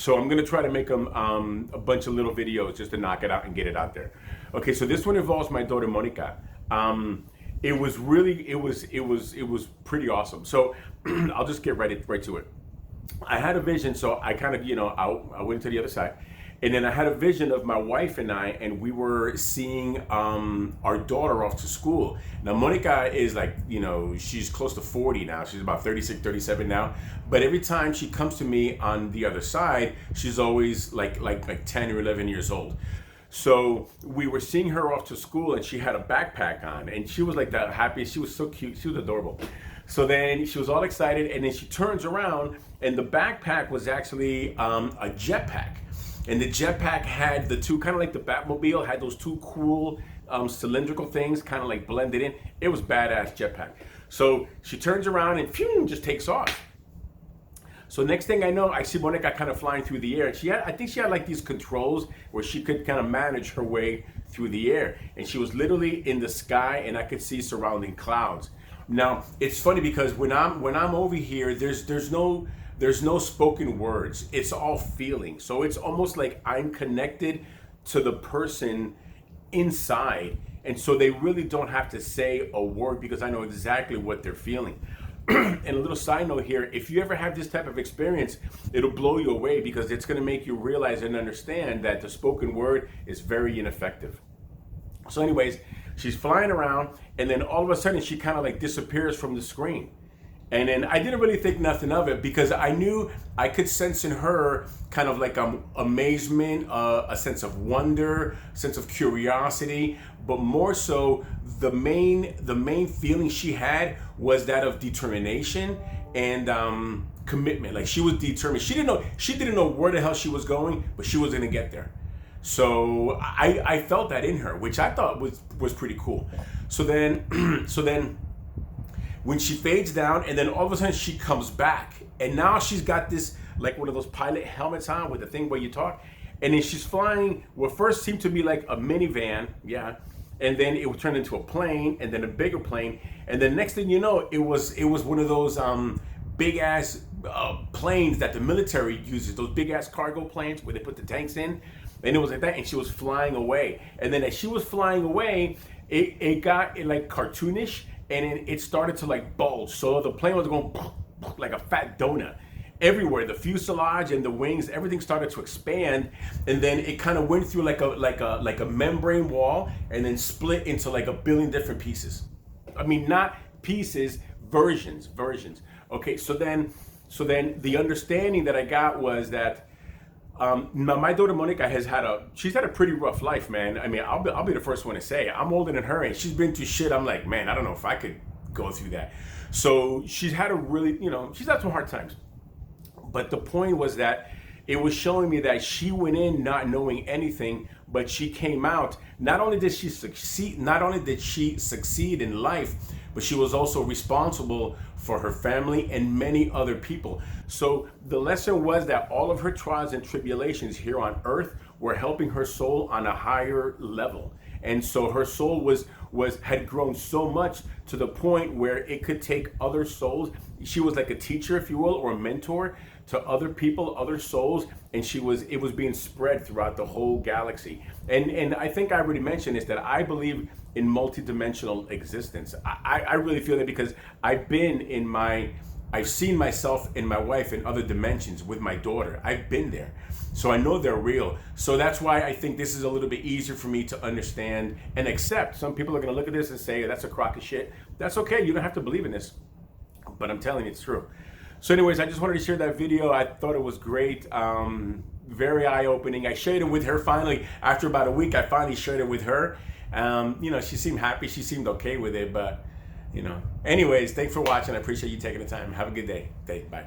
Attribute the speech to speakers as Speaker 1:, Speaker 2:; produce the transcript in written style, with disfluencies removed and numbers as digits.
Speaker 1: So I'm gonna try to make a bunch of little videos just to knock it out and get it out there. Okay, so this one involves my daughter Monica. It was really, it was pretty awesome. So I'll just get right to it. I had a vision, so I kind of, I went to the other side, and then I had a vision of my wife and we were seeing our daughter off to school. Now, Monica is like, she's close to 40 now. She's about 36, 37 now. But every time she comes to me on the other side, she's always like 10 or 11 years old. So we were seeing her off to school, and she had a backpack on, and she was like the happiest. She was so cute. She was adorable. So then she was all excited, and then she turns around, and the backpack was actually a jetpack. And the jetpack had the two, kind of like the Batmobile, had those two cool cylindrical things kind of like blended in. It was badass jetpack. So she turns around and phew, just takes off. So next thing I know, I see Monica kind of flying through the air. And I think she had like these controls where she could kind of manage her way through the air. And she was literally in the sky, and I could see surrounding clouds. Now, it's funny because when I'm over here, there's no spoken words. It's all feeling. So it's almost like I'm connected to the person inside. And so they really don't have to say a word because I know exactly what they're feeling. And a little side note here, if you ever have this type of experience, it'll blow you away because it's going to make you realize and understand that the spoken word is very ineffective. So anyways, she's flying around, and then all of a sudden she kind of like disappears from the screen. And then I didn't really think nothing of it because I knew I could sense in her kind of like amazement, a sense of wonder, a sense of curiosity, but more so the main feeling she had was that of determination and commitment. Like she was determined. She didn't know where the hell she was going, but she was gonna get there. So I felt that in her, which I thought was pretty cool. So then when she fades down, and then all of a sudden she comes back, and now she's got this like one of those pilot helmets on with the thing where you talk, and then she's flying what first seemed to be like a minivan, yeah, and then it would turn into a plane, and then a bigger plane, and then next thing you know, it was one of those big ass planes that the military uses, those big ass cargo planes where they put the tanks in, and it was like that, and she was flying away, and then as she was flying away, it got like cartoonish. And then it started to like bulge. So the plane was going like a fat donut everywhere. The fuselage and the wings, everything started to expand. And then it kind of went through like a membrane wall and then split into like a billion different pieces. I mean, not pieces, versions. Okay, so then the understanding that I got was that my daughter Monica she's had a pretty rough life, man. I mean, I'll be the first one to say I'm older than her, and she's been through shit. I'm like, man, I don't know if I could go through that. So she's had a really, she's had some hard times. But the point was that it was showing me that she went in not knowing anything, but she came out. Not only did she succeed in life, but she was also responsible for her family and many other people. So the lesson was that all of her trials and tribulations here on earth were helping her soul on a higher level. And so her soul had grown so much to the point where it could take other souls. She was like a teacher, if you will, or a mentor to other people, other souls, and it was being spread throughout the whole galaxy. And I think I already mentioned this, that I believe in multidimensional existence. I really feel that because I've seen myself and my wife in other dimensions with my daughter. I've been there. So I know they're real. So that's why I think this is a little bit easier for me to understand and accept. Some people are going to look at this and say, that's a crock of shit. That's okay. You don't have to believe in this. But I'm telling you, it's true. So anyways, I just wanted to share that video. I thought it was great. Very eye-opening. I shared it with her finally. After about a week, I finally shared it with her. She seemed happy. She seemed okay with it. But, anyways, thanks for watching. I appreciate you taking the time. Have a good day. Okay, bye.